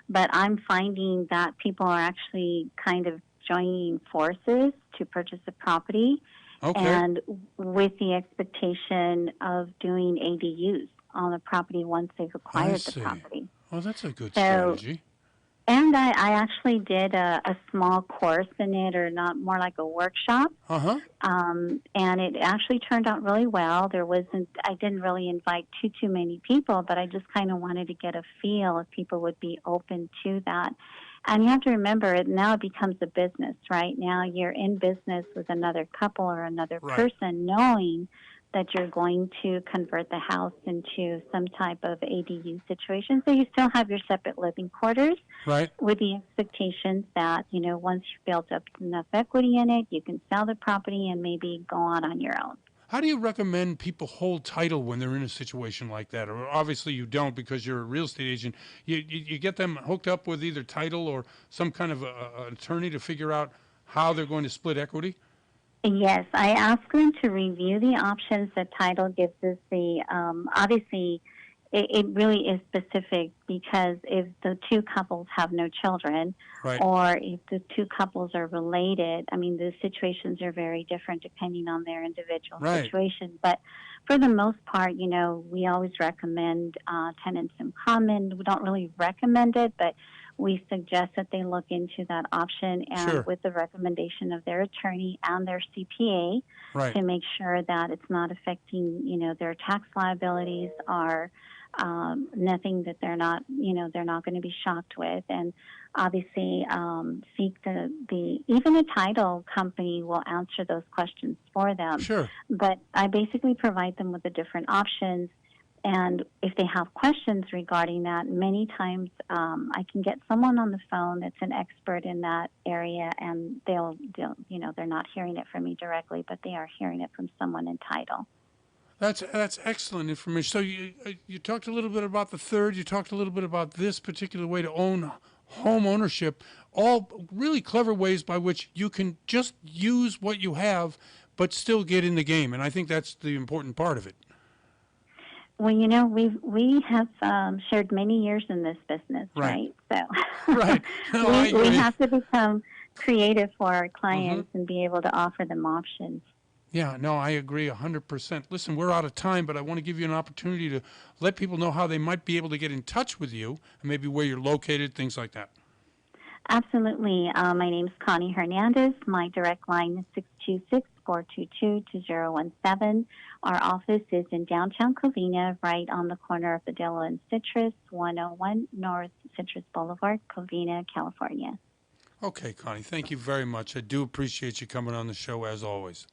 F: but I'm finding that people are actually kind of joining forces to purchase a property, and with the expectation of doing ADUs on the property once they've acquired the property.
B: Well, that's a good strategy.
F: And I actually did a small course in it, or not, more like a workshop. And it actually turned out really well. I didn't really invite too many people, but I just kind of wanted to get a feel if people would be open to that. And you have to remember, now it becomes a business, right? Now you're in business with another couple or another person, knowing that you're going to convert the house into some type of ADU situation. So you still have your separate living quarters, with the expectations that, once you've built up enough equity in it, you can sell the property and maybe go on your own.
B: How do you recommend people hold title when they're in a situation like that? Or obviously you don't, because you're a real estate agent. You get them hooked up with either title or some kind of an attorney to figure out how they're going to split equity?
F: Yes, I ask them to review the options that title gives us. Obviously, it really is specific, because if the two couples have no children, or if the two couples are related, the situations are very different depending on their individual situation. But for the most part, we always recommend tenants in common. We don't really recommend it, but we suggest that they look into that option, and with the recommendation of their attorney and their CPA, to make sure that it's not affecting, their tax liabilities, or nothing that they're not going to be shocked with. And obviously, seek even a title company will answer those questions for them. But I basically provide them with the different options. And if they have questions regarding that, many times I can get someone on the phone that's an expert in that area, and they're not hearing it from me directly, but they are hearing it from someone in title.
B: That's excellent information. So you talked a little bit about the third. You talked a little bit about this particular way to own home ownership. All really clever ways by which you can just use what you have, but still get in the game. And I think that's the important part of it.
F: Well, we have shared many years in this business, right? So we have to become creative for our clients and be able to offer them options.
B: Yeah, no, I agree 100%. Listen, we're out of time, but I want to give you an opportunity to let people know how they might be able to get in touch with you, and maybe where you're located, things like that.
F: Absolutely. My name's Connie Hernandez. My direct line is 626-422-2017. Our office is in downtown Covina, right on the corner of Padilla and Citrus, 101 North Citrus Boulevard, Covina, California.
B: Okay, Connie, thank you very much. I do appreciate you coming on the show, as always.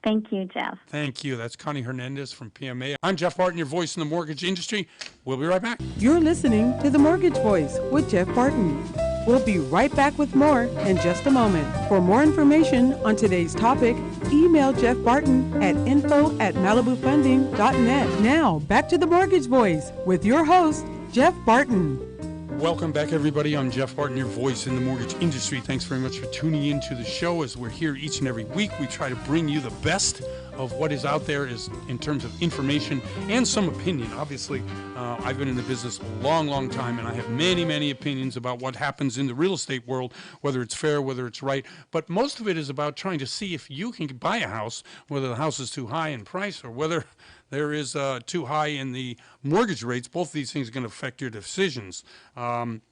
F: Thank you, Jeff.
B: Thank you. That's Connie Hernandez from PMA. I'm Jeff Barton, your voice in the mortgage industry. We'll be right back.
A: You're listening to The Mortgage Voice with Jeff Barton. We'll be right back with more in just a moment. For more information on today's topic, email Jeff Barton at info@malibufunding.net. Now, back to The Mortgage Voice with your host, Jeff Barton.
B: Welcome back, everybody. I'm Jeff Barton, your voice in the mortgage industry. Thanks very much for tuning in to the show. As we're here each and every week, we try to bring you the best of what is out there is in terms of information and some opinion. Obviously, I've been in the business a long, long time, and I have many, many opinions about what happens in the real estate world, whether it's fair, whether it's right. But most of it is about trying to see if you can buy a house, whether the house is too high in price or whether there is too high in the mortgage rates. Both of these things are going to affect your decisions.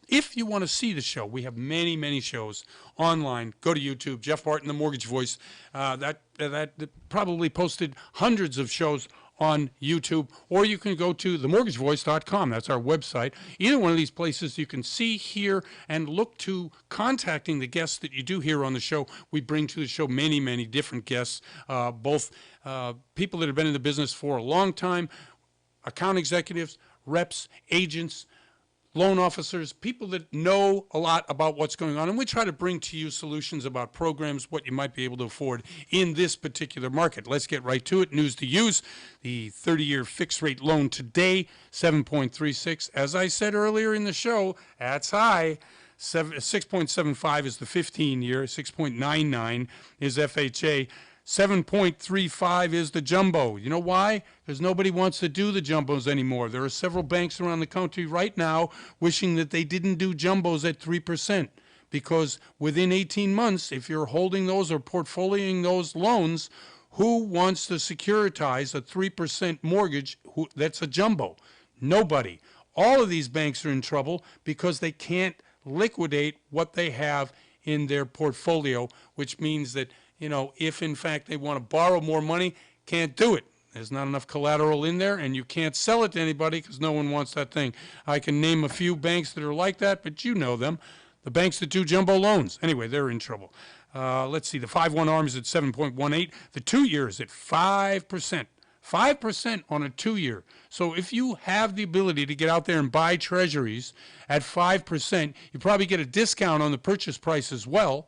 B: If you want to see the show, we have many, many shows online. Go to YouTube, Jeff Barton, the Mortgage Voice. That probably posted hundreds of shows on YouTube, or you can go to themortgagevoice.com. That's our website. Either one of these places you can see, hear, and look to contacting the guests that you do hear on the show. We bring to the show many, many different guests, both people that have been in the business for a long time, account executives, reps, agents, loan officers, people that know a lot about what's going on, and we try to bring to you solutions about programs, what you might be able to afford in this particular market. Let's get right to it. News to use. The 30-year fixed rate loan today, 7.36. As I said earlier in the show, that's high. 6.75 is the 15-year, 6.99 is FHA. 7.35 is the jumbo. You know why? Because nobody wants to do the jumbos anymore. There are several banks around the country right now wishing that they didn't do jumbos at 3%, because within 18 months, if you're holding those or portfolioing those loans, who wants to securitize a 3% mortgage that's a jumbo? Nobody. All of these banks are in trouble because they can't liquidate what they have in their portfolio, which means that, you know, if in fact they want to borrow more money, can't do it. There's not enough collateral in there, and you can't sell it to anybody because no one wants that thing. I can name a few banks that are like that, but you know them. The banks that do jumbo loans. Anyway, they're in trouble. Let's see. The 5-1 ARM is at 7.18. The 2-year is at 5%. 5% on a 2-year. So if you have the ability to get out there and buy treasuries at 5%, you probably get a discount on the purchase price as well.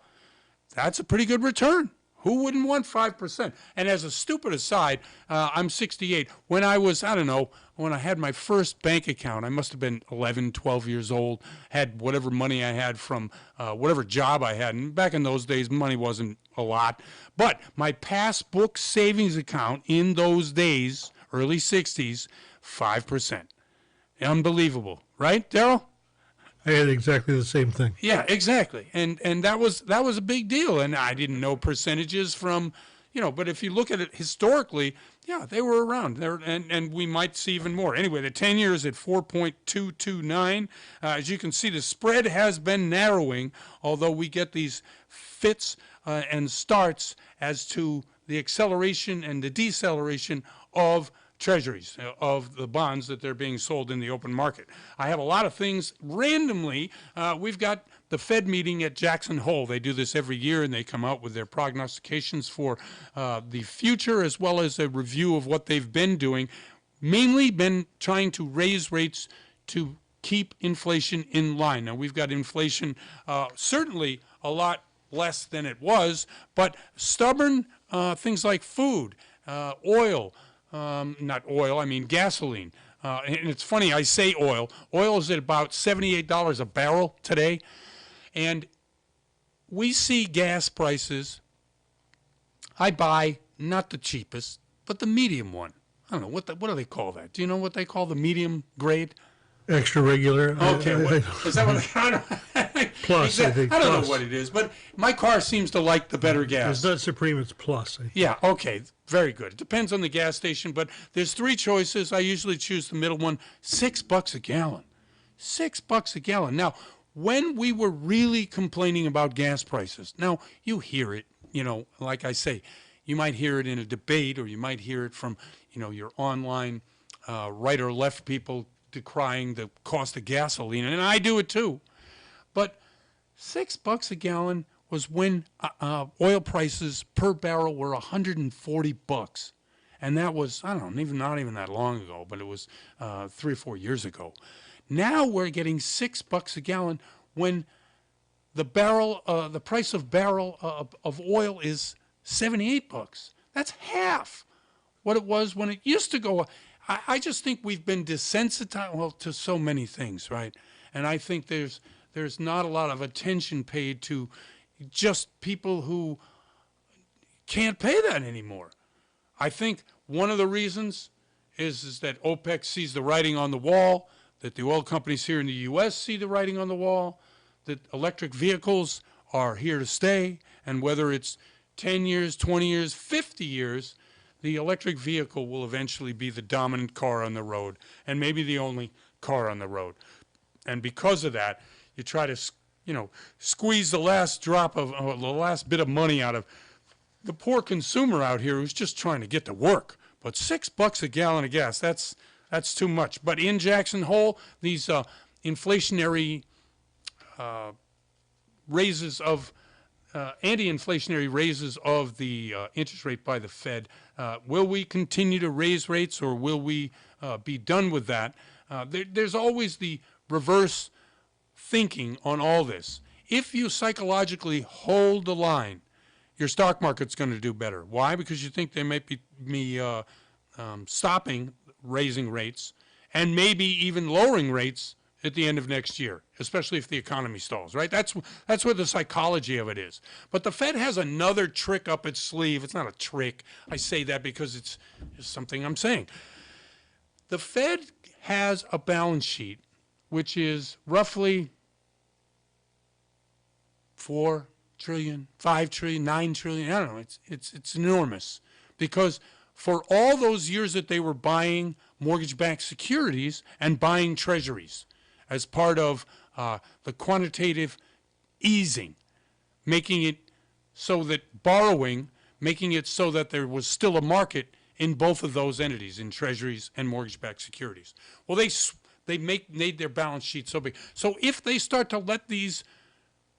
B: That's a pretty good return. Who wouldn't want 5%? And as a stupid aside, I'm 68. When I was, I don't know, when I had my first bank account, I must have been 11, 12 years old, had whatever money I had from whatever job I had. And back in those days, money wasn't a lot. But my passbook savings account in those days, early 60s, 5%. Unbelievable, right, Daryl?
C: I had exactly the same thing.
B: Yeah, exactly. And that was a big deal. And I didn't know percentages from, you know, but if you look at it historically, yeah, they were around there, and we might see even more. Anyway, the 10-year is at 4.229. As you can see, the spread has been narrowing, although we get these fits and starts as to the acceleration and the deceleration of treasuries, of the bonds that they're being sold in the open market. I have a lot of things randomly. We've got the Fed meeting at Jackson Hole. They do this every year, and they come out with their prognostications for the future, as well as a review of what they've been doing, mainly been trying to raise rates to keep inflation in line. Now, we've got inflation certainly a lot less than it was, but stubborn things like food, oil, not oil, I mean gasoline. And it's funny, I say oil. Oil is at about $78 a barrel today. And we see gas prices. I buy not the cheapest, but the medium one. I don't know, what do they call that? Do you know what they call the medium grade?
C: Extra regular.
B: Okay, is that what they call it?
C: Plus, I think.
B: I don't
C: plus.
B: know what it is, but my car seems to like the better gas.
C: It's not Supreme, it's Plus.
B: Yeah, okay, very good. It depends on the gas station, but there's 3 choices. I usually choose the middle one. $6 a gallon. $6 a gallon. Now, when we were really complaining about gas prices, now you hear it, you know, like I say, you might hear it in a debate, or you might hear it from, you know, your online right or left people decrying the cost of gasoline, and I do it too. But $6 a gallon was when oil prices per barrel were $140, and that was, I don't know, not even that long ago, but it was 3 or 4 years ago. Now we're getting $6 a gallon when the price of barrel of oil is $78. That's half what it was when it used to go. I just think we've been desensitized, well, to so many things, right? And I think there's not a lot of attention paid to just people who can't pay that anymore. I think one of the reasons is that OPEC sees the writing on the wall, that the oil companies here in the U.S. see the writing on the wall, that electric vehicles are here to stay, and whether it's 10 years, 20 years, 50 years, the electric vehicle will eventually be the dominant car on the road, and maybe the only car on the road. And because of that, you try to, squeeze the last drop of, the last bit of money out of the poor consumer out here who's just trying to get to work. But $6 a gallon of gas, that's too much. But in Jackson Hole, these inflationary raises of anti-inflationary raises of the interest rate by the Fed. Will we continue to raise rates, or will we be done with that? There's always the reverse thinking on all this. If you psychologically hold the line, your stock market's going to do better. Why? Because you think they might be stopping raising rates and maybe even lowering rates at the end of next year, especially if the economy stalls, right? That's where the psychology of it is. But the Fed has another trick up its sleeve. It's not a trick. I say that because it's something I'm saying. The Fed has a balance sheet which is roughly 4 trillion, 5 trillion, 9 trillion. I don't know. It's enormous, because for all those years that they were buying mortgage-backed securities and buying treasuries as part of the quantitative easing, making it so that borrowing, making it so that there was still a market in both of those entities, in treasuries and mortgage-backed securities. Well, they made their balance sheet so big. So if they start to let these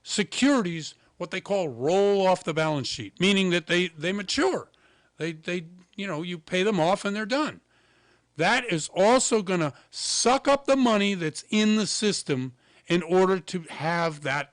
B: securities, what they call, roll off the balance sheet, meaning that they mature, you pay them off and they're done. That is also going to suck up the money that's in the system in order to have that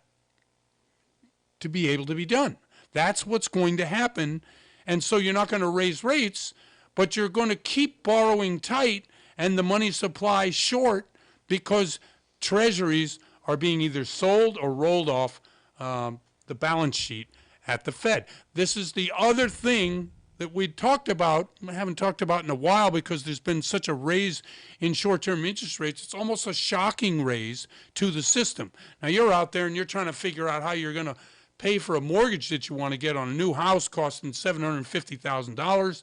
B: to be able to be done. That's what's going to happen. And so you're not going to raise rates, but you're going to keep borrowing tight and the money supply short, because treasuries are being either sold or rolled off the balance sheet at the Fed. This is the other thing that we talked about, I haven't talked about in a while, because there's been such a raise in short-term interest rates. It's almost a shocking raise to the system. Now, you're out there and you're trying to figure out how you're going to pay for a mortgage that you want to get on a new house costing $750,000,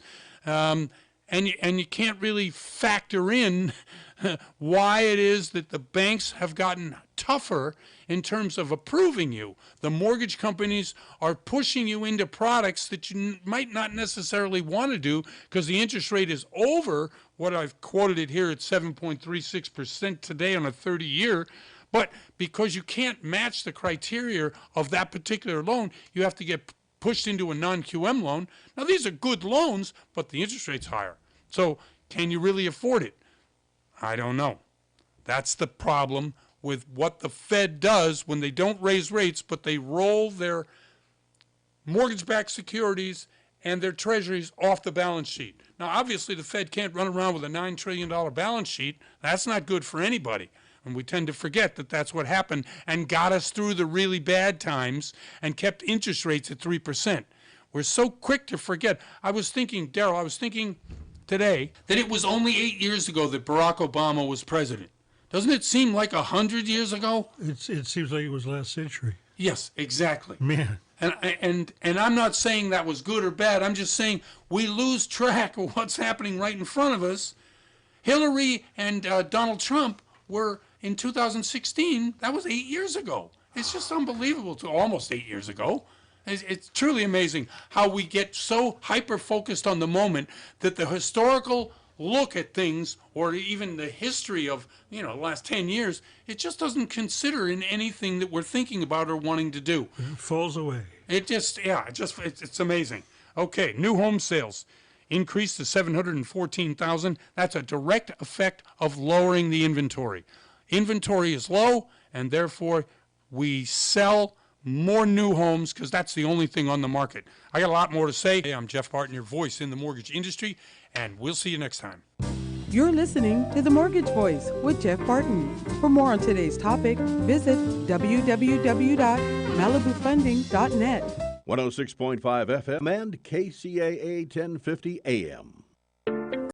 B: and you can't really factor in why it is that the banks have gotten tougher in terms of approving you. The mortgage companies are pushing you into products that you might not necessarily want to do, because the interest rate is over what I've quoted it here at 7.36% today on a 30-year. But because you can't match the criteria of that particular loan, you have to get pushed into a non-QM loan. Now, these are good loans, but the interest rate's higher. So can you really afford it? I don't know. That's the problem with what the Fed does when they don't raise rates, but they roll their mortgage-backed securities and their treasuries off the balance sheet. Now, obviously, the Fed can't run around with a $9 trillion balance sheet. That's not good for anybody. And we tend to forget that that's what happened and got us through the really bad times and kept interest rates at 3%. We're so quick to forget. I was thinking today that it was only 8 years ago that Barack Obama was president. Doesn't it seem like 100 years ago?
C: It seems like it was last century.
B: Yes, exactly.
C: Man.
B: And I'm not saying that was good or bad. I'm just saying we lose track of what's happening right in front of us. Hillary and Donald Trump were in 2016. That was 8 years ago. It's just unbelievable. To almost 8 years ago. It's truly amazing how we get so hyper-focused on the moment that the historical look at things, or even the history of the last 10 years, it just doesn't consider in anything that we're thinking about or wanting to do.
C: It falls away.
B: It's amazing. Okay, new home sales increased to 714,000. That's a direct effect of lowering the inventory. Inventory is low, and therefore we sell more new homes, because that's the only thing on the market. I got a lot more to say. Hey, I'm Jeff Barton, your voice in the mortgage industry, and we'll see you next time.
A: You're listening to The Mortgage Voice with Jeff Barton. For more on today's topic, visit www.malibufunding.net.
G: 106.5 FM and KCAA 1050 AM.